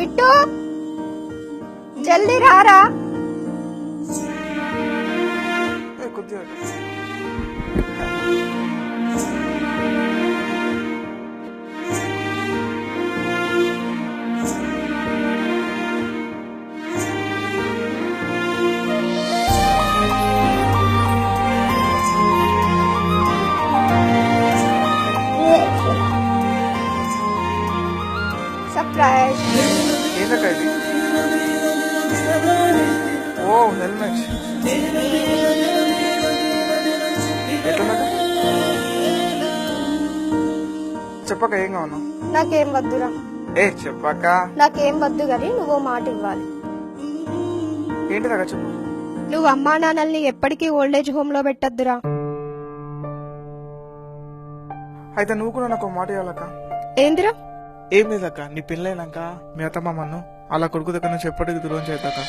Kit జల్దీ రారా. కొద్దిగా సర్ప్రైజ్. ఏంటక్క ఇది? ఓ హెల్మెట్ ఎట్లున్నది? చెప్పక ఏం కావను? నాకేం వద్దురా. చెప్పక. నాకేం వద్దు గాని నువ్వు మాట ఇవ్వాలి. ఏంటిదాకా చెప్పు. నువ్వు అమ్మా నాన్నల్ని ఎప్పటికీ ఓల్డేజ్ హోమ్ లో పెట్టద్దురా. అయితే నువ్వు కూడా నాకు ఒక మాట ఇవ్వాలక్క. ఏందిరా? ఏం లేదక్క, నీ పెళ్ళైనాక మీ అత్తమ్మను అలా కొడుకు దగ్గర నుంచి ఎప్పటికీ దూరం చేద్దాక.